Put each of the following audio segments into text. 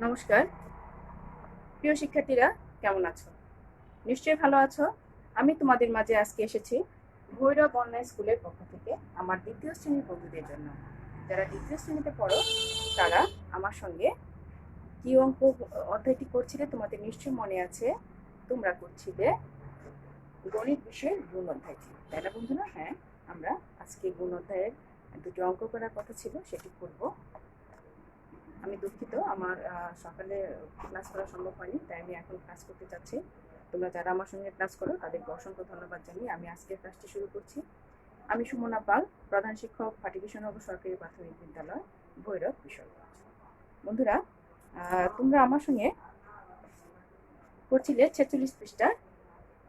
নমস্কার প্রিয় শিক্ষার্থীরা, কেমন আছো? নিশ্চয়ই ভালো আছো। আমি তোমাদের মাঝে আজকে এসেছি ভৈরব অনলাইন স্কুলের পক্ষ থেকে আমার দ্বিতীয় শ্রেণীর বন্ধুদের জন্য। যারা দ্বিতীয় শ্রেণীতে পড়ো তারা আমার সঙ্গে কি অঙ্ক অধ্যায়টি করছিলে তোমাদের নিশ্চয়ই মনে আছে। তোমরা করছিলে গণিত বিষয়ের গুণ অধ্যায়টি, তাই না বন্ধুরা? হ্যাঁ, আমরা আজকে গুণ অধ্যায়ের দুটি অঙ্ক করার কথা ছিল, সেটি করব। আমি দুঃখিত, আমার সকালে ক্লাস করা সম্ভব হয়নি, তাই আমি এখন ক্লাস করতে চাচ্ছি। তোমরা যারা আমার সঙ্গে ক্লাস করো তাদেরকে অসংখ্য ধন্যবাদ জানিয়ে আমি আজকের ক্লাসটি শুরু করছি। আমি সুমনা পাল, প্রধান শিক্ষক, ফাটিকৃষ্ণনগর সরকারি প্রাথমিক বিদ্যালয়, ভৈরব কিশোরগঞ্জ। বন্ধুরা, তোমরা আমার সঙ্গে করছিলে 46 পৃষ্ঠার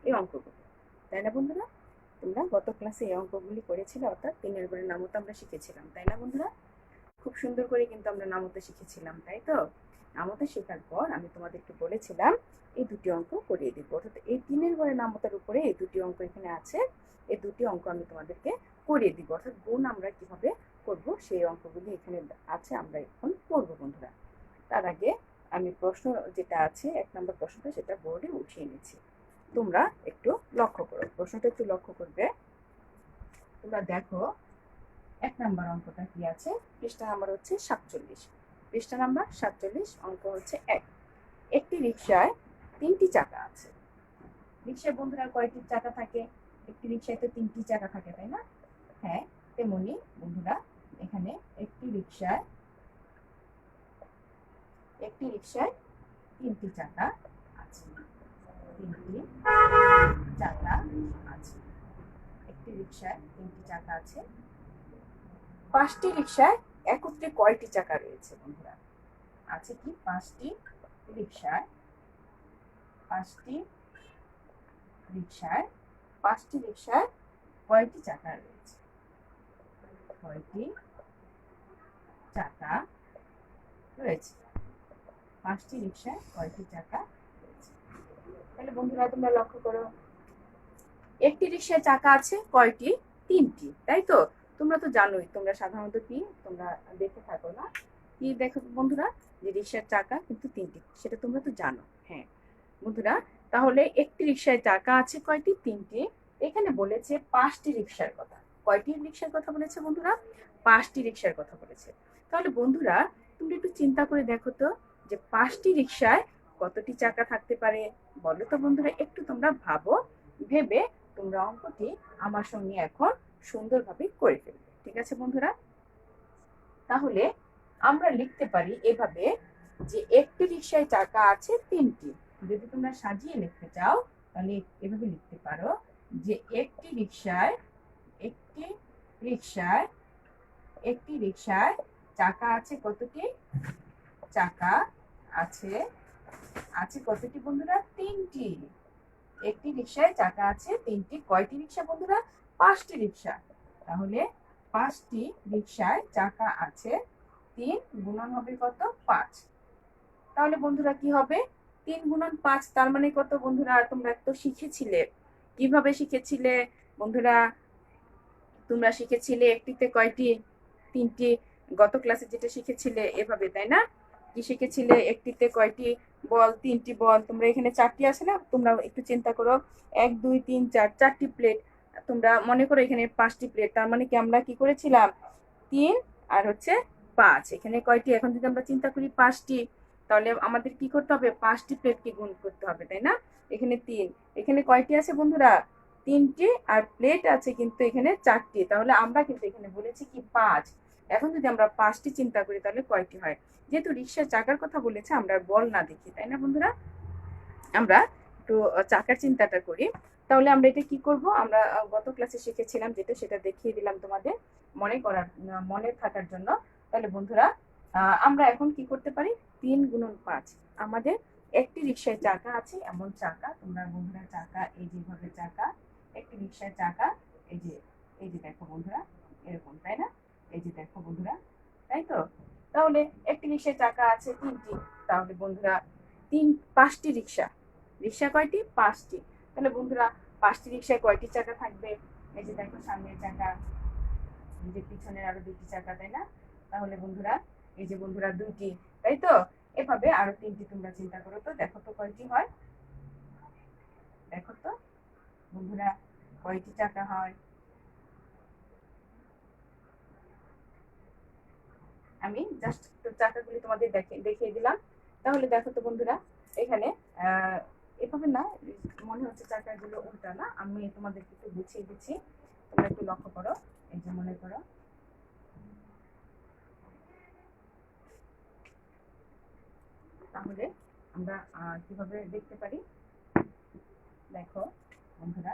এই অঙ্কগুলো, তাই না বন্ধুরা? তোমরা গত ক্লাসে এই অঙ্কগুলি করেছিলে, অর্থাৎ তিনের ঘরের নামতা আমরা শিখেছিলাম, তাই না বন্ধুরা? খুব সুন্দর করে কিন্তু আমরা নামতা শিখেছিলাম, তাই তো? নামতা শেখার পর আমি তোমাদেরকে বলেছিলাম এই দুটি অঙ্ক করিয়ে দিব, অর্থাৎ এই তিনের ঘরের নামতার উপরে এই দুটি অঙ্ক এখানে আছে, এই দুটি অঙ্ক আমি তোমাদেরকে করিয়ে দিব, অর্থাৎ গুণ আমরা কিভাবে করব সেই অঙ্কগুলি এখানে আছে, আমরা এখন করব বন্ধুরা। তার আগে আমি প্রশ্ন যেটা আছে, 1 নম্বর প্রশ্নটা, সেটা বোর্ডে উঠিয়ে নিচ্ছি। তোমরা একটু লক্ষ্য করো, প্রশ্নটা একটু লক্ষ্য করবে। তোমরা দেখো 1 নম্বর অঙ্কটা কি আছে। পৃষ্ঠা নাম্বার হচ্ছে 47। পৃষ্ঠা নাম্বার 47, অঙ্ক হচ্ছে 1। একটি রিকশায় 3টি চাকা আছে। রিকশায় বন্ধুরা কয়টি চাকা থাকে? একটি রিকশায় তো 3টি চাকা থাকে, তাই না? হ্যাঁ, তেমনি বন্ধুরা এখানে একটি রিকশায় 3টি চাকা আছে। 3টি চাকা আছে। একটি রিকশায় 3টি চাকা আছে। 5টি রিকশায় একত্রে কয়টি চাকা রয়েছে বন্ধুরা? আছে কি 5টি রিকশায় 5টি রিকশায় 5টি রিকশায় কয়টি চাকা রয়েছে? কয়টি চাকা রয়েছে? 5টি রিকশায় কয়টি চাকা রয়েছে? তাহলে বন্ধুরা তোমরা লক্ষ্য করো, একটি রিকশায় চাকা আছে কয়টি? 3টি, তাই তো? তোমরা তো জানোই, তোমরা সাধারণত কি তোমরা দেখে থাকো না, কি দেখো বন্ধুরা, যে রিকশার চাকা কিন্তু 3টি, সেটা তোমরা তো জানো। হ্যাঁ বন্ধুরা, তাহলে একটি রিকশায় চাকা আছে কয়টি? 3টি। এখানে বলেছে 5টি রিকশার কথা। কয়টি রিকশার কথা বলেছে বন্ধুরা? 5টি রিকশার কথা বলেছে। তাহলে বন্ধুরা তুমি একটু চিন্তা করে দেখো তো, যে 5টি রিকশায় কতটি চাকা থাকতে পারে? বলো তো বন্ধুরা, একটু তোমরা ভাবো, ভেবে তোমরা অঙ্কটি আমার সঙ্গে এখন সুন্দরভাবে করে ফেলবে, ঠিক আছে বন্ধুরা? তাহলে আমরা লিখতে পারি এভাবে, যে একটি রিকশায় চাকা আছে 3টি। যদি তোমরা সাজিয়ে লিখতে চাও তাহলে এভাবে লিখতে পারো, যে একটি রিকশায় একটি রিকশায় একটি রিকশায় চাকা আছে কতটি? চাকা আছে আছে কতটি বন্ধুরা? 3টি। একটি রিকশায় চাকা আছে 3টি। কয়টি রিকশা বন্ধুরা? 5টি রিকশা। তাহলে 5টি রিকশায় চাকা আছে 3, গুণন হবে কত? 5। তাহলে বন্ধুরা কি হবে? 3 গুণন 5, তার মানে কত বন্ধুরা? তোমরা তো শিখেছিলে, কিভাবে শিখেছিলে বন্ধুরা? তোমরা শিখেছিলে একটিতে কয়টি? 3টি। গত ক্লাসে যেটা শিখেছিলে এভাবে, তাই না? কি শিখেছিলে? একটিতে কয়টি বল? 3টি বল। তোমরা এখানে 4টি আছে না, তোমরা একটু চিন্তা করো, 1 2 3 4, 4টি প্লেট। তোমরা মনে করো এখানে 5টি প্লেট, তার মানে কি আমরা কি করেছিলাম? 3 আর হচ্ছে 5। এখানে কয়টি? এখন যদি আমরা চিন্তা করি 5টি, তাহলে আমাদের কি করতে হবে? 5টি প্লেটকে গুণ করতে হবে, তাই না? এখানে 3, এখানে কয়টি আছে বন্ধুরা? 3টি, আর প্লেট আছে কিন্তু এখানে 4টি, তাহলে আমরা কিন্তু এখানে বলেছি কি 5। এখন যদি আমরা 5টি চিন্তা করি তাহলে কয়টি হয়? যেহেতু রিকশার চাকার কথা বলেছে, আমরা বল না দেখি, তাই না বন্ধুরা? আমরা একটু চাকার চিন্তাটা করি। তাহলে আমরা এটা কি করব? আমরা গত ক্লাসে শিখেছিলাম যেটা, সেটা দেখিয়ে দিলাম তোমাদের মনে থাকার জন্য। তাহলে বন্ধুরা আমরা এখন কি করতে পারি? 3 গুণন 5। আমাদের একটি রিকশায় চাকা আছে, এমন চাকা, তোমরা বন্ধুরা চাকা এই যেভাবে চাকা, একটি রিকশায় চাকা এই যে দেখো বন্ধুরা, এরকম, তাই না? এই যে দেখো বন্ধুরা, তাই তো? তাহলে একটি রিকশায় চাকা আছে 3টি। তাহলে বন্ধুরা 5টি রিকশা, রিকশা কয়টি? 5টি। তাহলে বন্ধুরা 5টি রিকশায় কয়টি চাকা থাকবে? এই যে দেখো সামনের চাকা, এই যে পিছনের আরো 2টি চাকা, তাই না? তাহলে বন্ধুরা এই যে বন্ধুরা 2টি, তাই তো? এভাবে আরো 3টি তোমরা চিন্তা করো তো, দেখো তো কয়টি হয়, দেখো তো বন্ধুরা কয়টি চাকা হয়। আমি জাস্ট চাকাগুলি তোমাদের দেখিয়ে দিলাম। তাহলে দেখো তো বন্ধুরা, এখানে এভাবে না, মনে হচ্ছে চাকাগুলো উল্টা না, আমি তোমাদেরকে একটু বুঝিয়ে দিচ্ছি, তোমরা একটু লক্ষ্য করো। এই যে মনে করো, তাহলে আমরা কিভাবে দেখতে পারি, দেখো বন্ধুরা,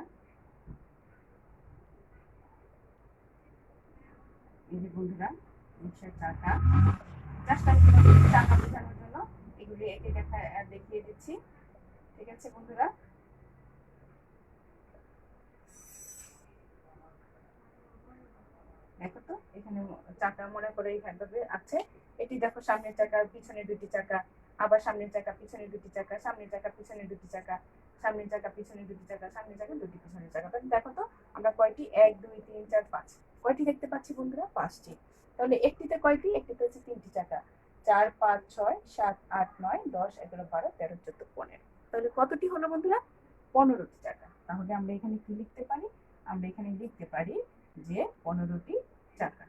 এই যে বন্ধুরা রিক্সার চাকা, জাস্ট আমি তোমাদের চাকা বোঝানোর জন্য এগুলি একে দেখিয়ে দিচ্ছি, ঠিক আছে বন্ধুরা। দেখো তো এখানে চাকা মনে করে এইভাবে আছে, এটি দেখো সামনের চাকা, পিছনে দুটি চাকা, আবার সামনের চাকা, পিছনে দুটি চাকা, সামনের চাকা, পিছনে দুটি চাকা, সামনের চাকা, পিছনে দুটি চাকা, সামনের চাকা, দুটি পিছনের চাকা। তাহলে দেখো তো আমরা কয়টি, 1 2 3 4 5 কয়টি দেখতে পাচ্ছি বন্ধুরা, 5টি। তাহলে একটিতে কয়টি, একটিতে হচ্ছে 3টি চাকা, 4 5 6 7 8 9 10 11 12 13 14 15। তাহলে কতটি হলো বন্ধুরা, 15টি চাকা। তাহলে আমরা এখানে কি লিখতে পারি, আমরা এখানে লিখতে পারি যে 15টি চাকা।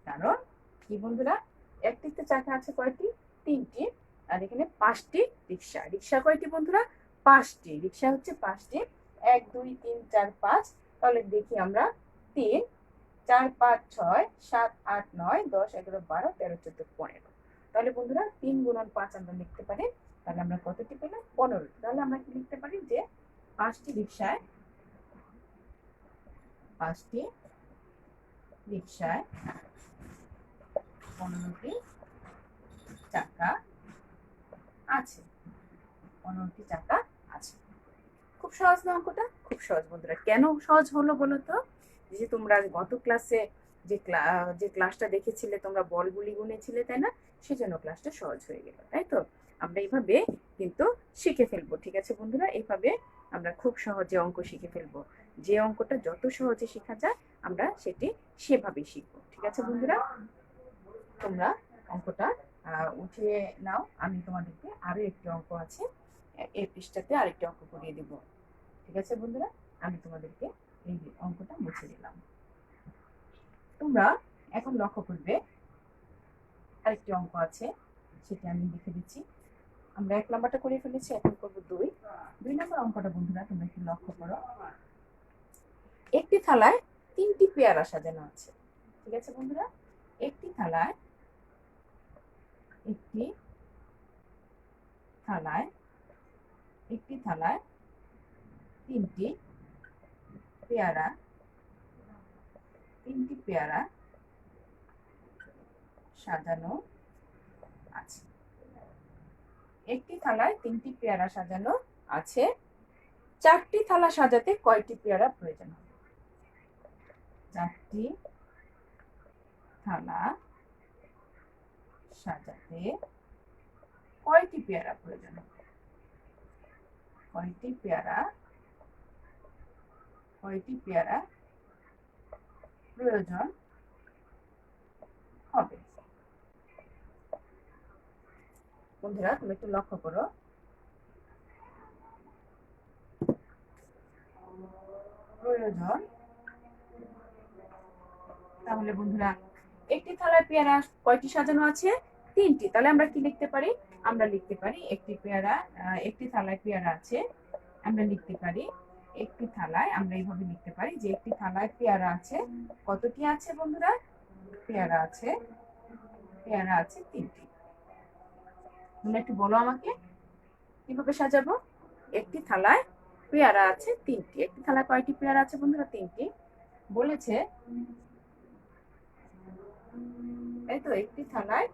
কারণ কি বন্ধুরা, একটিতে চাকা আছে কয়টি, 3টি, আর এখানে 5টি রিক্সা। রিক্সা কয়টি বন্ধুরা, 5টি। রিক্সা হচ্ছে 5টি, 1 2 3 4 5। তাহলে দেখি আমরা, 3 4 5 6 7 8 9 10 11 12 13 14 15। তাহলে বন্ধুরা 3 গুণন 5 আমরা লিখতে পারি, তাহলে আমরা কতটি পেলাম, 15টি। তাহলে আমরা কি লিখতে পারি যে 5টি রিক্সায়, 5টি রিক্সায় 15টি চাকা আছে, 15টি চাকা আছে। খুব সহজ না অঙ্কটা, খুব সহজ বন্ধুরা। কেন সহজ হলো বলো তো, যে তোমরা গত ক্লাসে যে ক্লাসটা দেখেছিলে, তোমরা বলগুলি গুনেছিলে তাই না, সেজন্য ক্লাসটা সহজ হয়ে গেল, তাই তো। আমরা এইভাবে কিন্তু শিখে ফেলবো, ঠিক আছে বন্ধুরা, এইভাবে আমরা খুব সহজে অঙ্ক শিখে ফেলবো। যে অঙ্কটা যত সহজে শেখা যায় আমরা সেটি সেভাবেই শিখবো, ঠিক আছে বন্ধুরা। তোমরা অঙ্কটা উঠিয়ে নাও, আমি তোমাদেরকে আরো একটি অঙ্ক আছে, এই পৃষ্ঠাতে আরেকটি অঙ্ক করিয়ে দিব, ঠিক আছে বন্ধুরা। আমি তোমাদেরকে এই অঙ্কটা মুছে দিলাম। তোমরা এখন লক্ষ্য করবে, আরেকটি অঙ্ক আছে, সেটা আমি লিখে দিচ্ছি। আমরা 1 নাম্বারটা করে ফেলেছি, এখন করবো 2 নাম্বার অঙ্কটা। বন্ধুরা তোমরা একটু লক্ষ্য করো, একটি থালায় 3টি পেয়ারা সাজানো আছে, ঠিক আছে বন্ধুরা। একটি থালায়, একটি থালায়, একটি থালায় 3টি পেয়ারা, 3টি পেয়ারা সাজানো আছে। একটি থালায় 3টি পেয়ারা সাজানো আছে, 4টি থালা সাজাতে কয়টি পেয়ারা প্রয়োজন হবে, 4টি থালা সাজাতে কয়টি পেয়ারা প্রয়োজন হবে, কয়টি পেয়ারা প্রয়োজন হবে। বন্ধুরা তুমি একটু লক্ষ্য করো, প্রয়োজন, তাহলে বন্ধুরা একটি থালায় পেয়ারা কয়টি সাজানো আছে, 3টি। তাহলে আমরা কি লিখতে পারি, আমরা লিখতে পারি একটি থালায় পেয়ারা আছে, আমরা লিখতে পারি একটি থালায়, আমরা এইভাবে লিখতে পারি যে একটি থালায় পেয়ারা আছে, কতটি আছে বন্ধুরা, পেয়ারা আছে 3টি। তোমরা একটু বলো আমাকে কিভাবে সাজাবো, একটি থালায় পেয়ারা আছে 3টি। একটি থালায় কয়টি পেয়ারা আছে বন্ধুরা, 3টি বলেছে, তাই তো। একটি থালায়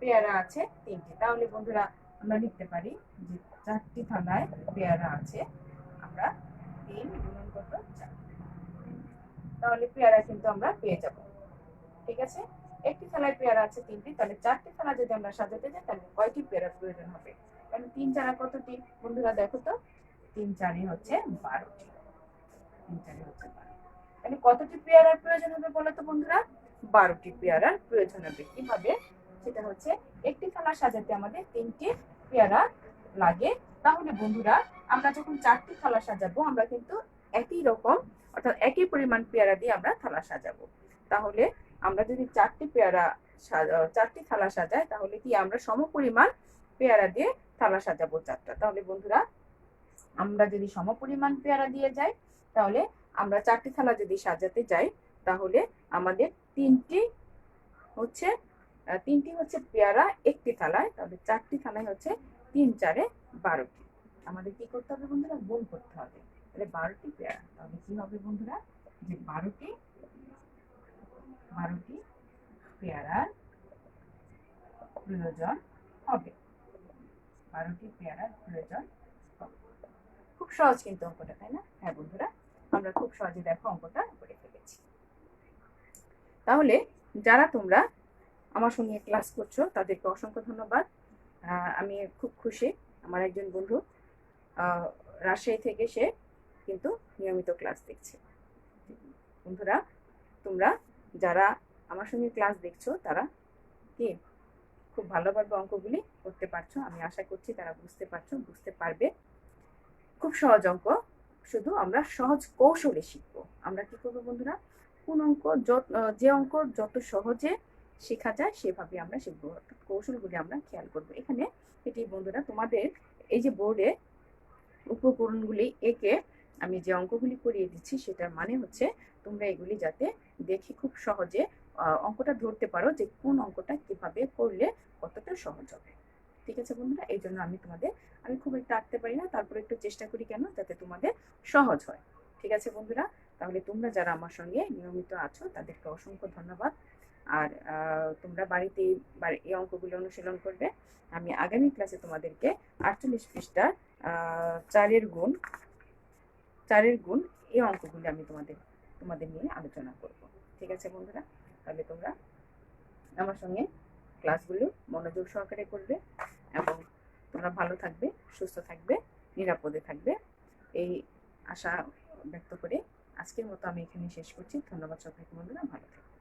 পেয়ারা আছে 3টি। তাহলে বন্ধুরা আমরা লিখতে পারি যে 4টি থালায় পেয়ারা আছে, আমরা 3 গুণন কত 4, তাহলে পেয়ারা কিন্তু আমরা পেয়ে যাব, ঠিক আছে। একটি থালায় পেয়ারা আছে 3টি, তাহলে 4টি থালা যদি আমরা সাজাতে যাই তাহলে কয়টি পেয়ারার প্রয়োজন হবে, কারণ 3 4 কতটি বন্ধুরা, দেখো তো 3 4 হচ্ছে 12টি, 3 4 হচ্ছে 12। তাহলে কতটি পেয়ারার প্রয়োজন হবে বলো তো বন্ধুরা, 12টি পেয়ারার প্রয়োজন হবে। কিভাবে, সেটা হচ্ছে একটি থালা সাজাতে আমাদের 3টি পেয়ারা লাগে। তাহলে বন্ধুরা আমরা যখন 4টি থালা সাজাবো আমরা কিন্তু একই রকম অর্থাৎ একই পরিমাণ পেয়ারা দিয়ে আমরা থালা সাজাবো। তাহলে আমরা যদি 4টি থালা সাজাই তাহলে কি আমরা সমপরিমাণ পেয়ারা দিয়ে থালা সাজাবো 4টা। তাহলে বন্ধুরা আমরা যদি সমপরিমাণ পেয়ারা দিয়ে যাই তাহলে আমরা 4টি থালা যদি সাজাতে যাই তাহলে আমাদের তিনটি হচ্ছে পেয়ারা একটি থালায়, তাহলে 4টি থালায় হচ্ছে 3 4 12টি। আমাদের কি করতে হবে বন্ধুরা, গুণ করতে হবে। তাহলে 12টি পেয়ারা, তাহলে কি হবে বন্ধুরা যে 12টি পেয়ারার প্রয়োজন হবে। 12টি পেয়ারার প্রয়োজন হবে। খুব সহজ কিন্তু অঙ্কটা, তাই না? হ্যাঁ বন্ধুরা, আমরা খুব সহজে দেখো অঙ্কটা করে ফেলেছি। তাহলে যারা তোমরা আমার সঙ্গে ক্লাস করছো তাদেরকে অসংখ্য ধন্যবাদ। আমি খুব খুশি, আমার একজন বন্ধু রাজশাহী থেকে সে কিন্তু নিয়মিত ক্লাস দেখছে। বন্ধুরা তোমরা যারা আমার সঙ্গে ক্লাস দেখছো তারা কি খুব ভালোভাবে অঙ্কগুলি করতে পারছো, আমি আশা করছি তারা বুঝতে পারবে। খুব সহজ অঙ্ক, শুধু আমরা সহজ কৌশলে শিখবো। আমরা কি করবো বন্ধুরা, কোন অঙ্ক যে অঙ্ক যত সহজে শেখা যায় সেভাবে আমরা শিখবো, অর্থাৎ কৌশলগুলি আমরা খেয়াল করবো। এখানে এটি বন্ধুরা তোমাদের এই যে বোর্ডে উপকরণগুলি এঁকে আমি যে অঙ্কগুলি করিয়ে দিচ্ছি সেটার মানে হচ্ছে তোমরা এগুলি যাতে দেখে খুব সহজে অঙ্কটা ধরতে পারো যে কোন অঙ্কটা কিভাবে করলে কতটা সহজ হবে। ঠিক আছে বন্ধুরা, এই জন্য আমি খুব একটা আঁকতে পারি না, তারপরে একটু চেষ্টা করি কেন, যাতে তোমাদের সহজ হয়। ঠিক আছে বন্ধুরা, তাহলে তোমরা যারা আমার সঙ্গে নিয়মিত আছো তাদেরকে অসংখ্য ধন্যবাদ। আর তোমরা বাড়িতে এই অঙ্কগুলো অনুশীলন করবে। আমি আগামী ক্লাসে তোমাদেরকে 48 পৃষ্ঠার 4-এর গুণ এই অঙ্কগুলি আমি তোমাদের নিয়ে আলোচনা করব। ঠিক আছে বন্ধুরা, তাহলে তোমরা আমার সঙ্গে ক্লাসগুলো মনোযোগ সহকারে করবে এবং তোমরা ভালো থাকবে, সুস্থ থাকবে, নিরাপদে থাকবে, এই আশা ব্যক্ত করে আজকের মতো আমি এখানে শেষ করছি। ধন্যবাদ সবাইকে বন্ধুরা, ভালো থাকবে।